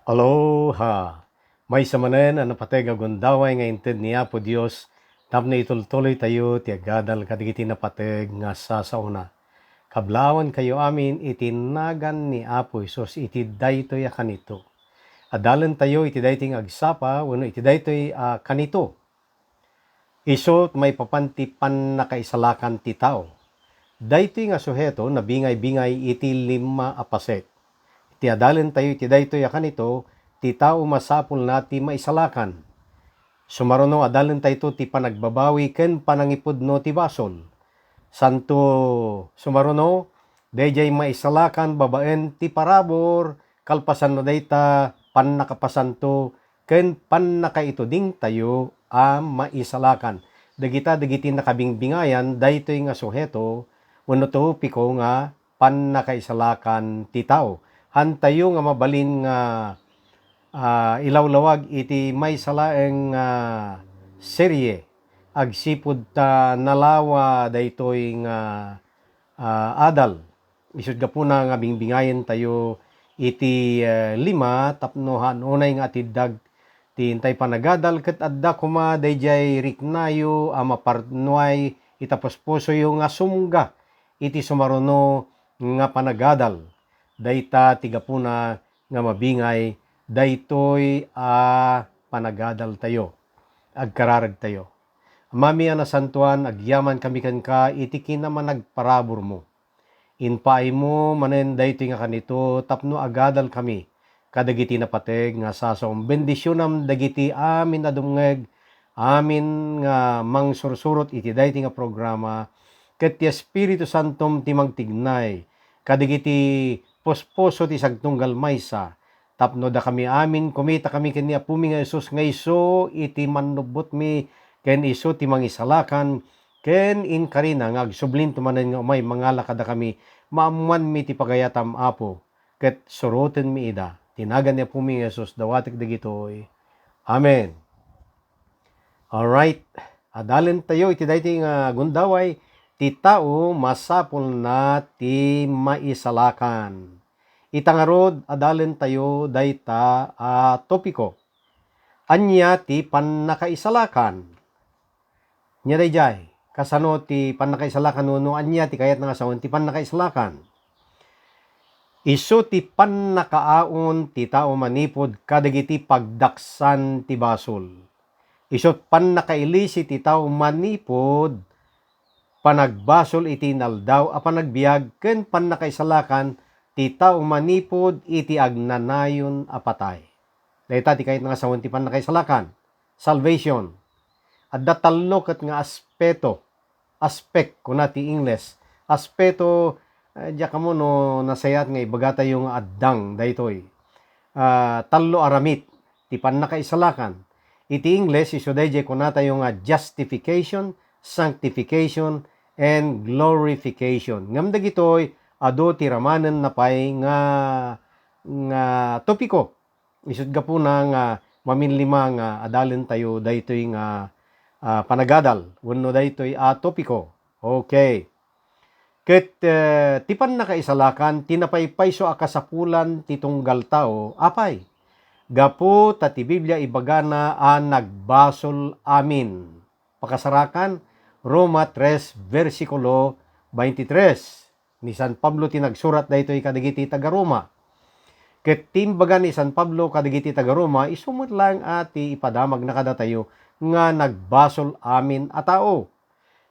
Aloha! May samanen ang napatay gagundaway nga inted niya po Diyos tapno itultuloy tayo ti agadal kadigiti napateg nga sauna. Kablawan kayo amin itinagan ni Apo Isos iti daytoy kanito. Adalan tayo iti dayting agsapa wenno iti daytoy kanito. Isot may papantipan na kaisalakan ti tao. Daytoy nga suheto na bingay-bingay iti 5 Ti adalan tayo iti daytoy kanito, ti tao masapul na ti maisalakan. Sumaruno adalan tayo ti panagbabawi ken panangipudno ti basol. Santo sumaruno, dayjay maisalakan babaen ti parabor, kalpasan na dayta pannakapasanto, ken pannakaituding tayo maisalakan. Dagiti nakabingbingayan, daytoy nga suheto, wenno topiko nga pannakaisalakan ti tao. Hantayo nga mabalin nga ilawlawag iti may salaeng serye agsipud ta nalawa daytoy nga adal. Isud gapuna nga bingbingayen tayo iti 5 tapno hanunay nga atiddag ti intay panagadal ket adda kuma dayjay riknayo maparnuay itaposposoyo nga sumga iti sumaruno nga panagadal. Dayta tigapuna nga mabingay daytoy panagadal tayo agkararag tayo. Mami na santuan agyaman kami ka iti kinaman nagparabor mo. Inpaay mo manen daytoy nga kanito tapno agadal kami kadagiti napateg nga sasom bendisyonam dagiti amin adumngeg amin nga mangsursurot iti daytoy nga programa ket ti Espiritu Santom ti magtignay kadagiti posposo ti sagtunggal maysa tapno da kami amin kumita kami ken ni Apumi nga Hesus nga iso iti manubot mi ken iso ti mangisalakan ken inkarina nga agsublin tumanen nga umay mangala kada kami maamuan mi ti pagayatam Apo ket suroten mi ida tinagan ni Apumi nga Hesus dawatek dagitoy. Amen. Alright, adalen tayo iti daytoy nga gundaway ti tao masapul na ti maisalakan. Itangarod adalen tayo dayta topiko. Anya ti pannakaisalakan. Nya dayjay kasano ti pannakaisalakan no anya ti kayat nga sawon ti pannakaisalakan. Isu ti pannakaaon ti tao manipod kadagiti pagdaksan ti basol. Isu pannakailisi ti tao manipod panagbasol iti naldaw panagbiag ken pannakaisalakan ti tao manipod iti agnanayon patay. Dayta ti kayat nga sawon ti pannakaisalakan. Salvation. Adda tallo ket nga aspect kuna ti English. Aspeto diya kamo no nasayat nga ibagata yung addang daytoy. Tallo aramid ti pannakaisalakan. Iti English isu dayjay kunata yung justification, sanctification, and glorification. Ngam dagitoy adu ti ramanen napay nga topiko. Isud gapuna nga maminlima nga adalen tayo daytoy nga panagadal wenno daytoy topiko. Okay. Ket ti pannakaisalakan tinapaypayso a kasapulan ti tunggal tao apay. Gapu ta ti Biblia ibagana nagbasol amin. Pakasarakan Roma 3 versikulo 23. Ni San Pablo tinagsurat daytoy kadagiti taga Roma. Ket timbaga ni San Pablo kadagiti taga Roma isumot lang ati ipadamag na kada tayo nga nagbasol amin a tao.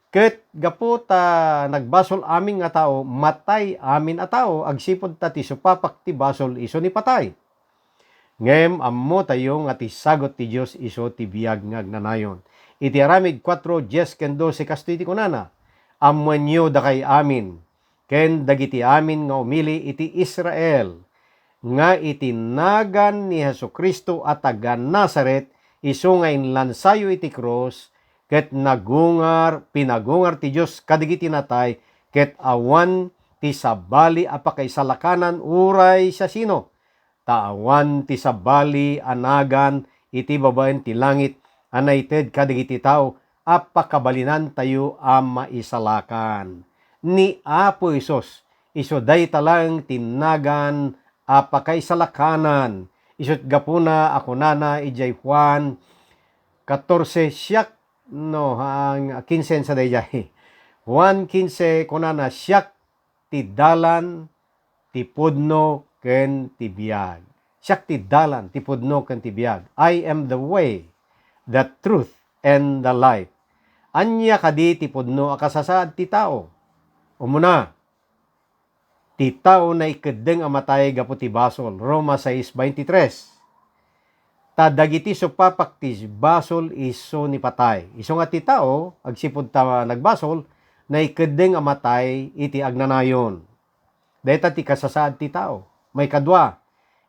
Ket gapu ta nagbasol amin nga tao matay amin a tao agsipod ta ti supapak ti basol iso ni patay. Ngem ammo tayo nga ti sagot ti Dios iso ti biag nga agnanayon. Iti aramid 4:10 ken 12 kastoy ti kunana. Ammanyo da kay amin ken dagiti amin nga umili iti Israel nga itinagan ni Hesukristo at taga Nazaret isu nga inlansayo iti cross ket pinagungar ti Dios kadagiti natay ket awan ti sabali apakaisalakanan uray sa sino. Taawan ti sabali anagan iti babaen ti langit anaited kadagiti tao apakabalinan tayo maisalakan. Ni Apo Isos iso day talang tinagan apakaisalakanan Isut gapuna ako nana ijay Juan 14 siyak no ang 15 sa dayjay. Juan 15 kunana siyak ti dalan ti pudno ken ti biag. Siyak ti dalan ti pudno ken ti biag. I am the way, the truth, and the life. Anya kadi ti pudno akasasaad ti tao. Umuna, ti tao na ikeddeng amatay gapu ti basol. Roma 6:23. Dagiti supapak ti basol iso ni patay. Iso nga ti tao, agsipod ta nagbasol, na ikeddeng amatay iti agnanayon. Dahita ti kasasaad ti tao. May kadwa,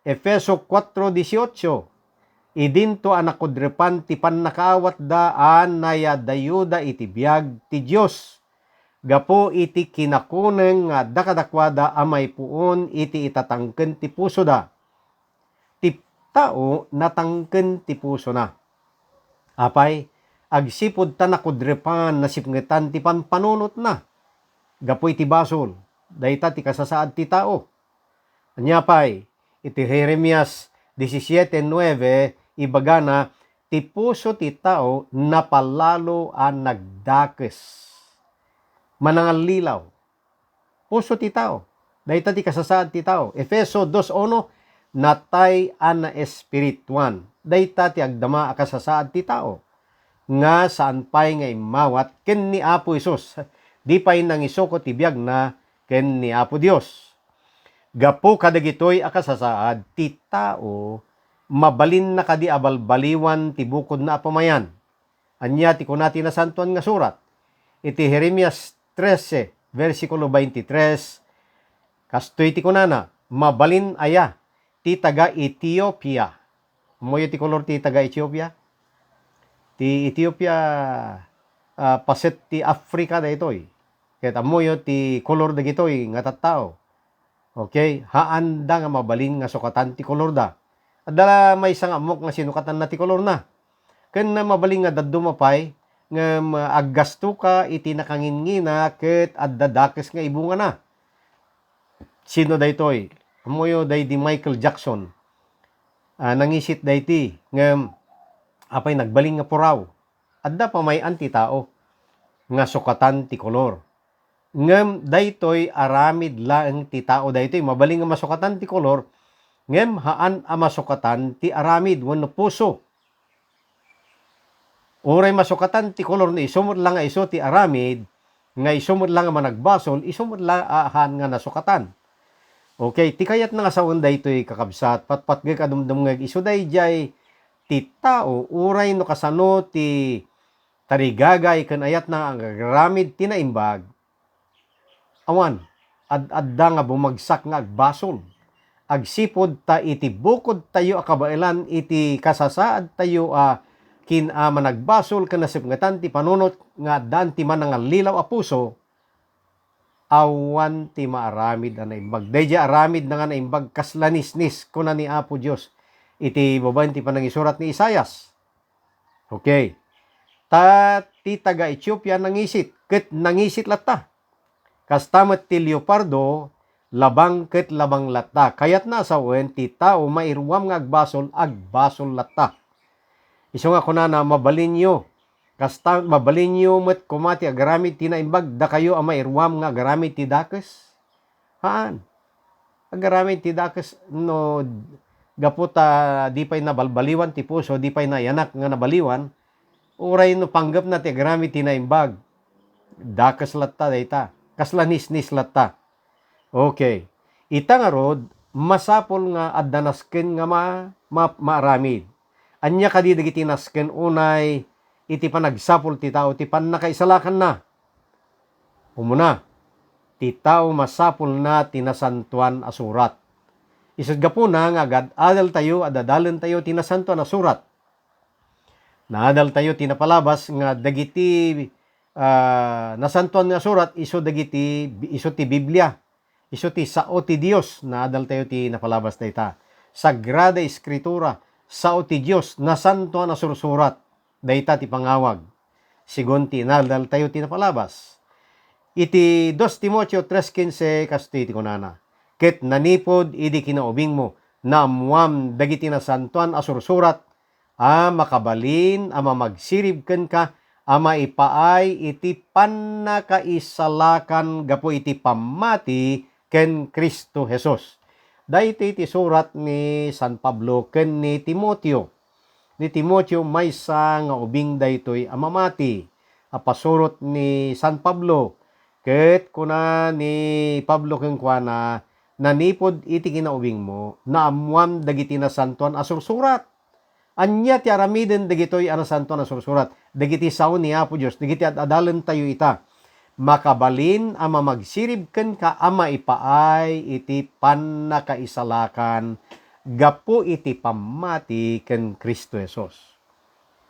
Efeso 4:18. Idinto anakudrepan ti pannakaawat daan naya dayuda iti biag ti Dios. Gapo iti kinakuneng nga dakadakwada amay puon iti itatangken ti puso da. Ti tao natangken ti puso na. Apay, agsipod ta nakudrepan nasipngetan ti panpanunot na. Gapo iti basol. Dayta ti kasasaad ti tao. Anyapay, iti Jeremias 17:9 ibaga na ti puso ti tao napalalo ang nagdakes. Manangal lilaw. Puso ti tao. Dayta ti kasasaad ti tao. Efeso 2:1 natay ana espirituan. Dayta ti agdama a kasasaad ti tao. Nga saan pay nga imawat ken ni Apo Isus. Di pay nang isoko ti biag na ken ni Apo Dios. Gapo kadagitoy a kasasaad ti tao mabalin na kadi abalbaliwan ti bukod na apamayan. Anya ti kunati na santuan nga surat. Iti Jeremias 13, versikulo 23, kastoy ti kunana, mabalin aya ti taga Ethiopia. Moyo ti kolor ti taga Ethiopia? Ti Ethiopia paset ti Africa da itoy. Kaya moyo ti kolor da gitoy nga tattao. Okay, haanda nga mabalin nga sukatan ti kolor da. Adala may isang amok nga sinukatan na ti kolor na. Ken na mabalin nga daddo mapay nga aggasto ka iti nakangingina ket addadakes nga ibunga na. Sino daytoy? Amoyo day di Michael Jackson. Nangisit dayti nga apay nagbaling nga puraw. Adda pa may anti tao nga sukatan ti kolor. Ngem daytoy aramid laeng ti tao daytoy mabaling nga masukatan ti kolor ngem haan a masukatan ti aramid wenno puso. Uray masukatan ti kolor ni isumod lang nga iso ti aramid nga isumod lang nga managbasol isumod lang haan nga nasukatan. Okay, ti kayat nga sawon daytoy kakabsat patpatgek adumdum nga iso dayjay ti tao uray no kasano ti tarigagay ken ayat na ang aramid ti naimbag. Awan, adda nga bumagsak nga agbasol. Agsipod ta iti bukod tayo akabailan iti kasasaad tayo managbasol ken nasipngetan ti panunot nga dan ti manangalilaw a puso. Awan ti maaramid na naimbag. Dayjay aramid na nga naimbag kaslanisnis kuna ni Apo Dios. Iti babaen ti panangisurat ni Isayas. Okay. Ti taga Ethiopia nangisit ket nangisit latta. Kastamet ti leopardo, labang ket labang latta. Kayat na sawen ti tao mairwam nga agbasol latta. Iso nga kunana mabalin nyo. Kasta mabalin nyo met kumati agaramid ti naimbag da kayo ang mairwam nga agaramid ti dakes. Haan? Agaramid ti dakes no gaputa di pay nabalbaliwan ti puso, di pay nayanak nga nabaliwan. Uray no panggap na ti agaramid ti naimbag. Dakes latta dayta. Kaslanisnis latta. Okay. Ita nga rod, masapol nga addanasken nga maaramid. Anya kadi dagiti nasken unay, iti panagsapol ti tao, ti pannakaisalakan na. Umuna, ti tao masapol na tinasantuan a surat. Isod gapuna nga agad, adal tayo, adadalan tayo tinasantuan a surat. Naadal tayo tinapalabas nga dagiti nasantuan nga surat iso ti Biblia, iso ti sao ti Dios na adal tayo ti napalabas dayta. Sagrada Escritura, sao ti Dios nasantuan na sursurat dayta ti pangawag. Sigon ti nadal tayo ti napalabas. Iti 2 Timoteo 3:15 kasto iti kunana. Ket nanipod idi kinaubing mo na amuam dagiti nasantuan asursurat makabalin magsirib ken ka ipaay iti pannakaisalakan gapo iti pamati ken Kristo Jesus. Daytoy iti surat ni San Pablo ken ni Timoteo. Ni Timoteo maysa nga ubing daytoy mamati. Apasurot ni San Pablo ket kuna ni Pablo ken kuana nanipod iti kinaubing mo naamuam dagiti nasantuan asursurat. Anya ti aramiden dagitoy nasantuan asursurat. Dagiti sao ni Apo Dios, dagiti adalen tayo ita. Makabalin magsirib ken ka ipaay iti pannakaisalakan gapo iti pamati ken Kristo Jesus.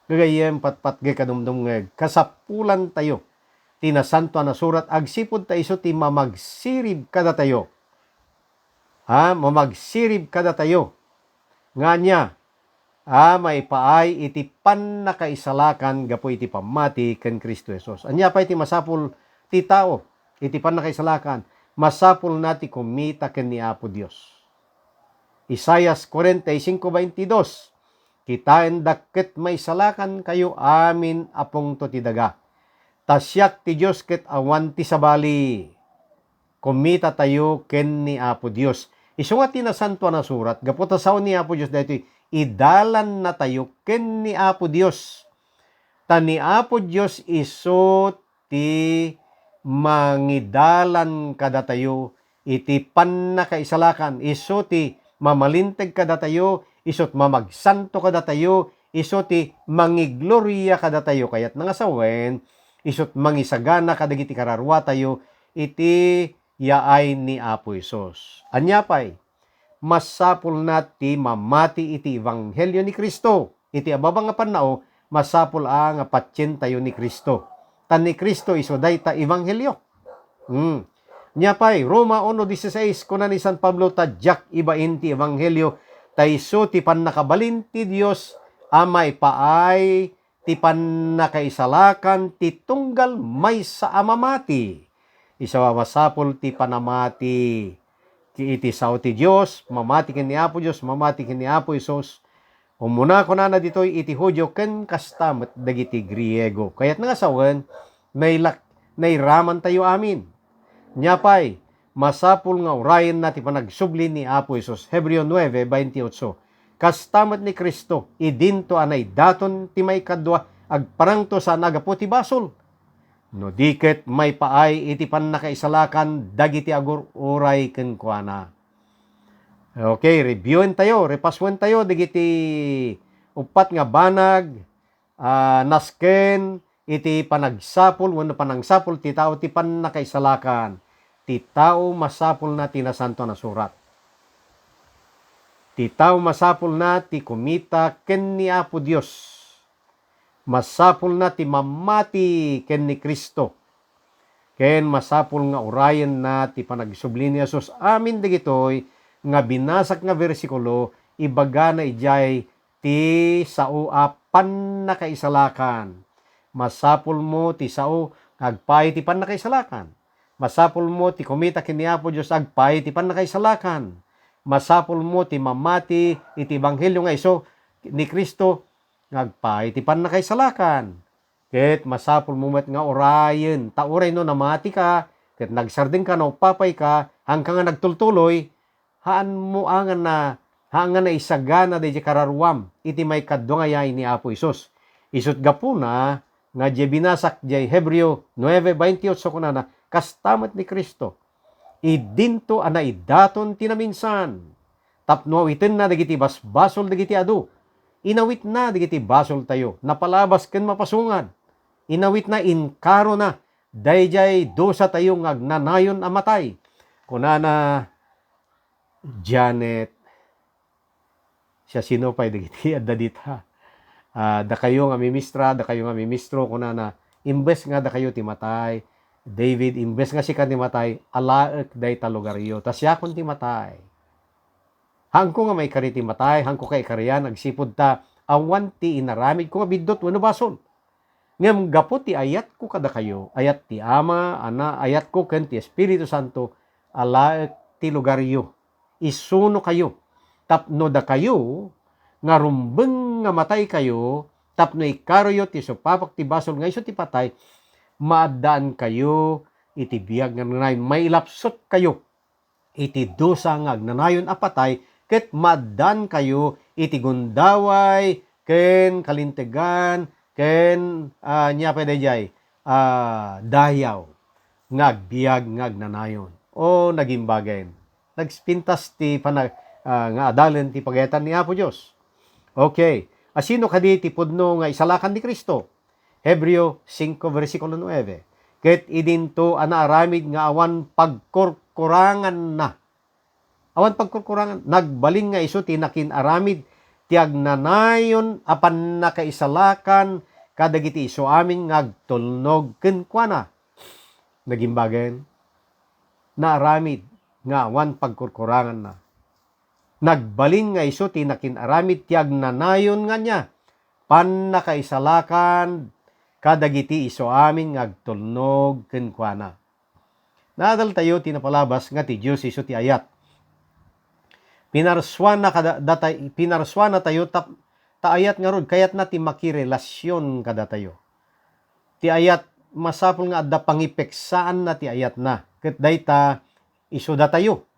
Gagayem patpatge kadumdum kasapulan tayo tinasantuan na surat agsipod ta iso ti mamagsirib kada tayo. Mamagsirib kada tayo. Nganya maipaay iti pannakaisalakan gapo iti pamati ken Kristo Jesus. Anya pa iti masapul ti tao iti pannakaisalakan, masapul nati kumita ken ni Apo Dios. Isaias 45:22, kitain dakket maisalakan kayo amin apong to ti daga. Tasyak ti Dios ket awan ti sabali. Kumita tayo ken ni Apo Dios. Isu nga tinasantuan na surat, gapo ta sao ni Apo Dios daytoy idalan na tayo ken ni Apo Dios. Ta ni Apo Dios iso ti mangidalan kada tayo iti pannakaisalakan, iso ti mamalinteg kada tayo, isot mamagsanto kada tayo, iso ti mangigloriya kada tayo, kayat nangasawen isot mangisagana kadagiti kararwa tayo iti yaay ni Apo Isos. Anya pay masapul na ti mamati iti ebanghelyo ni Kristo. Iti ababang nga panao masapul nga patyen tayo ni Kristo. Tan ni Kristo iso dayta ebanghelyo. Nya pay Roma 1:16 kuna ni San Pablo tadyak ibain ti ebanghelyo tayso ti pannakabalin ti Dios maipaay ti pannakaisalakan ti tunggal maysa mamati. Isawa masapul ti panamati iti sao ti Dios, mamati ken ni Apo Dios, mamati ken ni Apo Isos. Umuna ko na ditoy iti Hudyo ken kastamet dagiti Griego. Kayat nga sawen nairaman tayo amin. Nyapay masapul nga urayen na ti panagsubli ni Apo Isos. Hebreo 9:28. Kastamet ni Kristo idinto anay daton ti may kadwa agparangto sa nagapo ti basol. No diket may paay iti pannakaisalakan dagiti agur uray ken kuana. Okay, reviewin tayo, repaswen tayo dagiti upat nga banag nasken iti panagsapul wenno panangsapul ti tao ti pannakaisalakan. Ti tao masapul na tinasanto na surat. Ti tao masapul na ti kumita ken ni Apo Dios. Masapul na ti mamati ken ni Kristo. Ken masapul nga urayen na ti panagsubli ni Jesus. Amin dagitoy nga binasak nga bersikulo ibaga na ijay ti sao pannakaisalakan. Masapul mo ti sao agpay ti pannakaisalakan. Masapul mo ti kumita ken ni Apo Dios agpay ti pannakaisalakan. Masapul mo ti mamati iti ebanghelyo nga iso ni Kristo agpay ti pannakaisalakan. Ket masapul mo met nga orayen, ta oray no namati ka, ket nagsardeng ka no papay ka, hanggang nga nagtultuloy, haan mo angan na isagana de kararwam, iti may kadwa nga yay ni Apo Isos. Isut gapuna, nga di binasak di Hebreo 9:28 kunana, kastamet ni Kristo, idinto anay daton tinaminsan, tapno awitin na dagiti basbasol dagiti adu, inawit na dagiti basol tayo, napalabas ken mapasungan, inawit na inkaro na, dayjay dosa tayo agnanayon amatay. Kunana Janet, siya sinopay dagiti adda dita. Da kayo nga mimistra, da kayo nga mimistro, kunana imbes nga da kayo timatay. David, imbes nga si kan timatay, alaek day talugaryo, tas siya kun timatay. Hangko nga may kariti matay, hangko kay kariyan, agsipod ta, awan ti inaramid ko nga bidot, wano basol. Ngam gapo ti ayat ko kada kayo, ayat ti Ama, Ana, ayat ko ken ti Espiritu Santo, alaek ti lugaryo. Isuno kayo, tapno da kayo, nga rumbeng nga matay kayo, tapno ikaroyo ti supapak ti basol nga iso ti patay, maadaan kayo iti biyag nga nanayon, may lapsot kayo iti dusa nga agnanayon a patay, ket maadaan kayo iti gundaway, ken kalintegan, ken nya pedayjay, dayaw nga agbiag nga agnanayon. O nagimbagen. Nagspintas ti nga adalen ti pagayatan ni Apo Dios. Okay. Asino kadi ti pudno nga isalakan ni Kristo? Hebreo 5 versikulo 9. Ket idinto ana aramid nga awan pagkurkurangan na. Awan pagkurkurangan, nagbalin nga iso ti nakin aramid ti agnanayon apan nakaisalakan kadagiti iso amin nga agtulnog kenkwana. Nagimbagen na aramid nga awan pagkurkurangan na. Nagbalin nga iso ti nakin aramid ti agnanayon nga niya pan nakaisalakan kadagiti iso amin nga agtulnog kenkwana. Nadal tayo tinapalabas nga ti Dios iso ti ayat. Pinarswan na tayo ta ayat nga rod kayat na ti makirelasyon kada tayo. Ti ayat masapul nga adda pangipeksaan na ti ayat na. Ket dayta iso da tayo.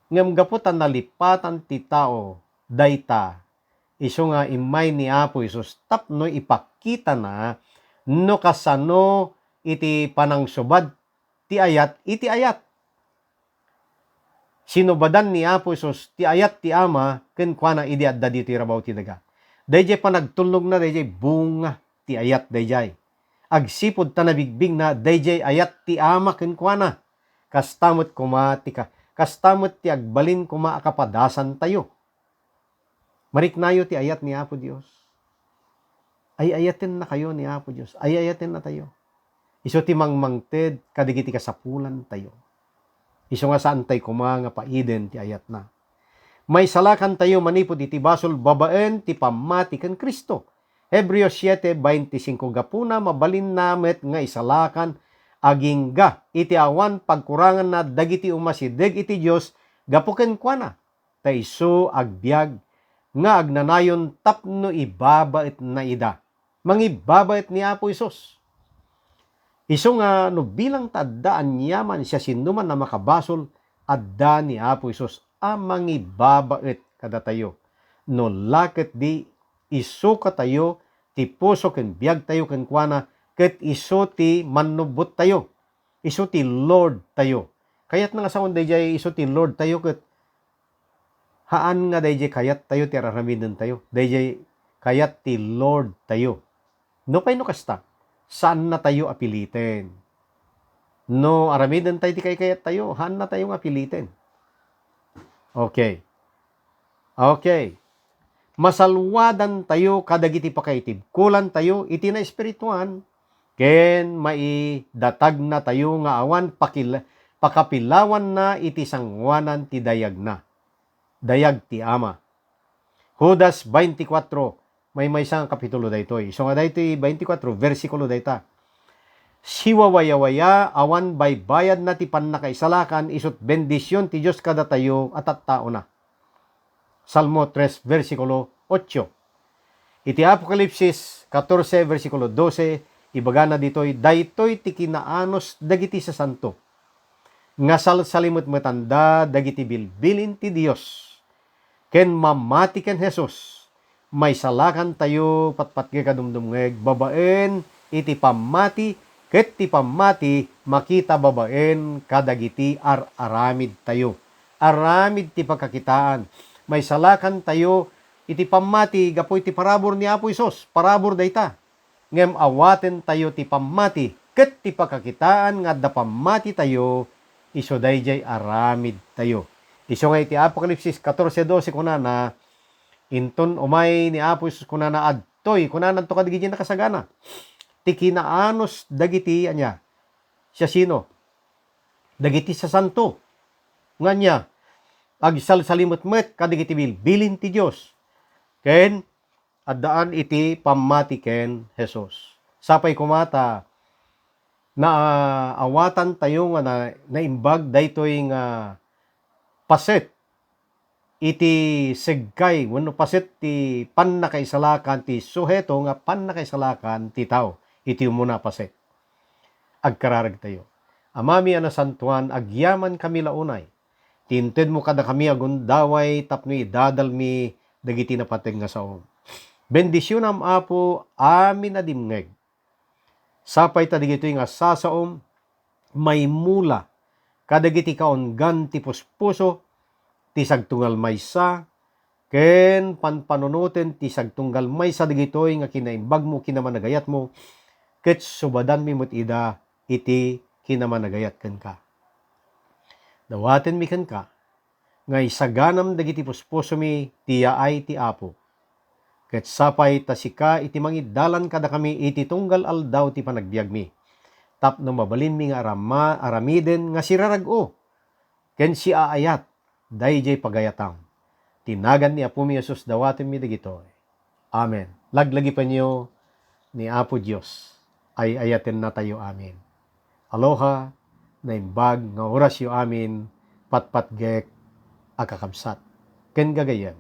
Ngem gaputan nalipatan ti tao dayta iso nga imay ni Apo Isus tapno ipakita na no kasano iti panangsubad ti ayat iti ayat. Sinubadan ni Apo Isus ti ayat ti Ama kenkwana idi adda diti rabaw ti daga. Dayjay panagtulnog na dayjay bunga ti ayat dayjay. Agsipod ta nabigbig na dayjay ayat ti Ama kenkwana. Kastamot ti agbalin kuma akapadasan tayo. Mariknayo ti ayat ni Apo Dios. Ay ayatin na kayo ni Apo Dios. Ay ayatin na tayo. Iso ti mangmangted kadigiti kasapulan tayo. Iso nga saan tayo nga paiden ti ayat na. May salakan tayo manipod iti basol babaen ti pamati ken Kristo. Hebreo 7:25 gapuna mabalin namet nga isalakan agingga iti awan pagkurangan na dagiti umasideg iti Dios gapu kenkwana. Ta isu agbiag nga agnanayon tapno ibabait na ida. Mangibabait ni Apo Isus. Isu nga no bilang tadaan yaman siya sinuman na makabasol adda ni Apo Isus amang ibabait kada tayo. No laket di isu ka tayo ti puso ken biag tayo kenkwana ket isu ti manubot tayo. Isu ti Lord tayo. Kayat nga sa dayjay isu ti Lord tayo ket haan nga dayjay kayat tayo ti araramiden tayo. Dayjay kayat ti Lord tayo. No pay no kasta. Saan na tayo apilitin? No, aramiden tayo ti kayat tayo. Haan na tayo apilitin? Okay. Masalwadan tayo kadagiti pakaitib. Kulan tayo iti na espirituan. Ken maidatag na tayo nga awan pakapilawan na iti sangwanan ti dayag na. Dayag ti Ama. Judas 24 may isang kapitulo daytoy. So nga daytoy 24 versikulo dayta. Siwawayawaya awan baybayad na ti pannakaisalakan isut bendisyon ti Dios kada tayo at tao na. Salmo 3 versikulo 8. Iti Apokalipsis 14 versikulo 12 ibaga na ditoy daytoy ti kinaanos dagiti sa santo. Nga salsalimot matanda dagiti bilbilin ti Dios. Ken mamati ken Jesus. May salakan tayo patpatge kadumdumngeg babaen iti pamati ket ti pamati makita babaen kadagiti aramid tayo. Aramid ti pagkakitaan. May salakan tayo iti pamati gapu iti parabor ni Apo Isus. Parabor dayta. Ngem awaten tayo ti pamati ket ti pagkakitaan nga da pamati tayo iso dayjay aramid tayo. Iso nga iti Apokalipsis 14:12 kunana inton umay ni Apo Isus kunana adtoy kunanan to kadagiti nakasagana. Ti kinaanos dagiti anya. Siya sino? Dagiti sa santo. Nganya agsalsalimot-met kadagiti bilbilin ti Dios. Ken addaan iti pamati ken Jesus. Sapay kumata na awatan tayo nga naimbag daytoy nga paset iti seggay wenno paset ti pannakaisalakan ti suheto nga pannakaisalakan ti tao iti umuna paset. Agkararag tayo. Amami ana santuan agyaman kami launay. Tinted mo kada kami agundaway tapno idadalmi dagiti napateg nga saom. Bendisyonam apo amin adimngeg. Sapay ta digito nga sasaom may mula kadagiti kaonggan ti puspuso ti sagtungal maysa ken panpanunuten ti sagtunggal maysa digitoy nga kinaimbag mo kinamanagayat mo ket subadan mi met ida iti kinamanagayat ken ka. Dawaten mi ken ka nga isaganam dagiti puspuso mi ti yaay ti Apo. Ket sapay ta sika iti mangiddalan kada kami iti tunggal aldaw ti panagbiag mi. Tapno mabalin mi nga aramiden nga sirarag-o ken si aayat dayjay pagayatam. Tinagan ni Apo mi Jesus dawaten mi dagitoy. Amen. Laglagi pa niyo ni Apo Dios ay ayaten na tayo amin. Aloha na imbag nga oras yo amin patpatgek akakabsat. Ken gagayan